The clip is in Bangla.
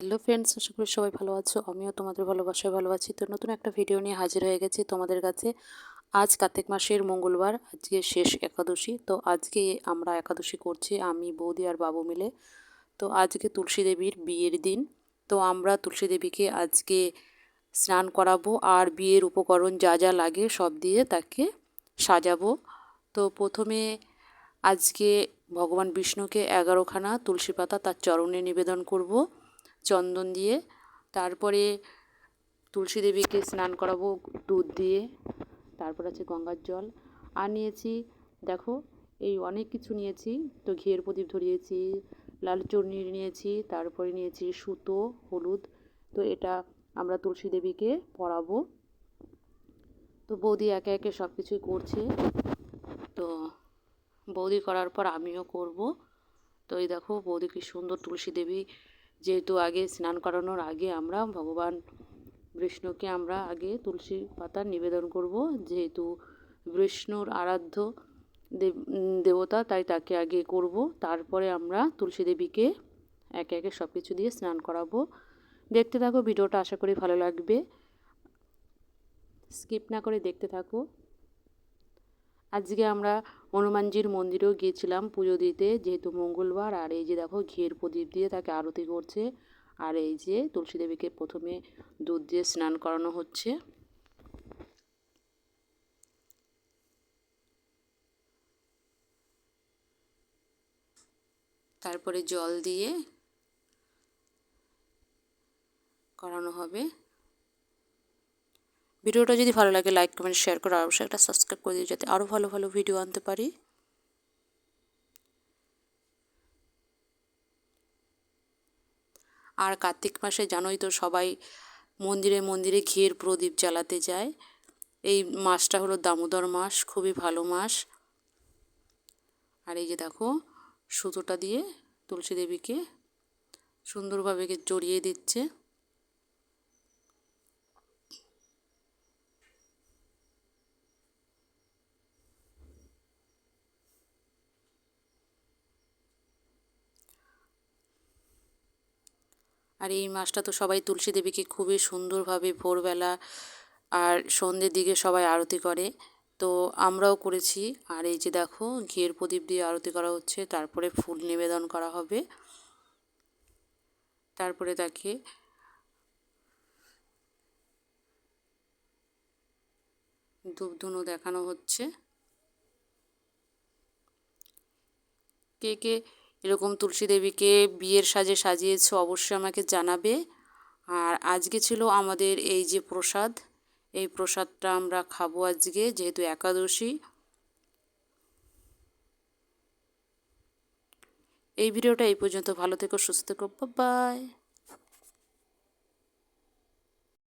হ্যালো ফ্রেন্ডস, আশা করি সবাই ভালো আছো। আমিও তোমাদের ভালোবাসায় ভালো আছি। তো নতুন একটা ভিডিও নিয়ে হাজির হয়ে গেছি তোমাদের কাছে। আজ কার্তিক মাসের মঙ্গলবার, আজকে শেষ একাদশী। তো আজকে আমরা একাদশী করছি আমি, বৌদি আর বাবু মিলে। তো আজকে তুলসী দেবীর বিয়ের দিন। তো আমরা তুলসী দেবীকে আজকে স্নান করাবো আর বিয়ের উপকরণ যা যা লাগে সব দিয়ে তাকে সাজাবো। তো প্রথমে আজকে ভগবান বিষ্ণুকে 11খানা তুলসী পাতা তার চরণে নিবেদন করব চন্দন দিয়ে। তারপরে তুলসী দেবীকে স্নান করাবো দুধ দিয়ে। তারপর আছে গঙ্গার জল আর নিয়েছি, দেখো এই অনেক কিছু নিয়েছি। তো ঘিয়ের প্রদীপ ধরিয়েছি, লাল চূর্ণি নিয়েছি, তারপরে নিয়েছি সুতো, হলুদ। তো এটা আমরা তুলসী দেবীকে পরাবো। তো বৌদি একে একে সব কিছুই করছে। তো বৌদি করার পর আমিও করব। তো এই দেখো বৌদি কি সুন্দর তুলসী দেবী, যেহেতু আগে স্নান করানোর আগে আমরা ভগবান বিষ্ণুকে আমরা আগে তুলসী পাতা নিবেদন করব, যেহেতু বিষ্ণুর আরাধ্য দেবতা, তাই তাকে আগে করব। তারপরে আমরা তুলসী দেবীকে একে একে সব কিছু দিয়ে স্নান করাবো। দেখতে থাকো ভিডিওটা, আশা করি ভালো লাগবে, স্কিপ না করে দেখতে থাকো। আজকে আমরা হনুমানজির মন্দিরেও গিয়েছিলাম পুজো দিতে, যেহেতু মঙ্গলবার। আর এই যে দেখো ঘিয়ের প্রদীপ দিয়ে তাকে আরতি করছে। আর এই যে তুলসী দেবীকে প্রথমে দুধ দিয়ে স্নান করানো হচ্ছে। তারপরে জল দিয়ে করানো হবে। ভিডিওটা যদি ভালো লাগে লাইক কমেন্ট শেয়ার করে অবশ্যই একটা সাবস্ক্রাইব করে দিও, যাতে আরও ভালো ভালো ভিডিও আনতে পারি। আর কার্তিক মাসে জানোই তো সবাই মন্দিরে মন্দিরে ঘিয়ের প্রদীপ জ্বালাতে যায়। এই মাসটা হলো দামোদর মাস, খুবই ভালো মাস। আর এই যে দেখো সুতোটা দিয়ে তুলসী দেবীকে সুন্দরভাবে জড়িয়ে দিচ্ছে। আর এই মাসটা তো সবাই তুলসী দেবীকে খুবই সুন্দরভাবে ভোরবেলা আর সন্ধ্যের দিকে সবাই আরতি করে। তো আমরাও করেছি। আর এই যে দেখো ঘিয়ের প্রদীপ দিয়ে আরতি করা হচ্ছে, তারপরে ফুল নিবেদন করা হবে, তারপরে তাকে ধূপধুনো দেখানো হচ্ছে। কে কে এরকম তুলসী দেবীকে বিয়ের সাজে সাজিয়েছো অবশ্যই আমাকে জানাবে। আর আজকে ছিল আমাদের এই যে প্রসাদ, এই প্রসাদটা আমরা খাবো আজকে, যেহেতু একাদশী। এই ভিডিওটা এই পর্যন্ত, ভালো থেকো, সুস্থ থেকো, বাই।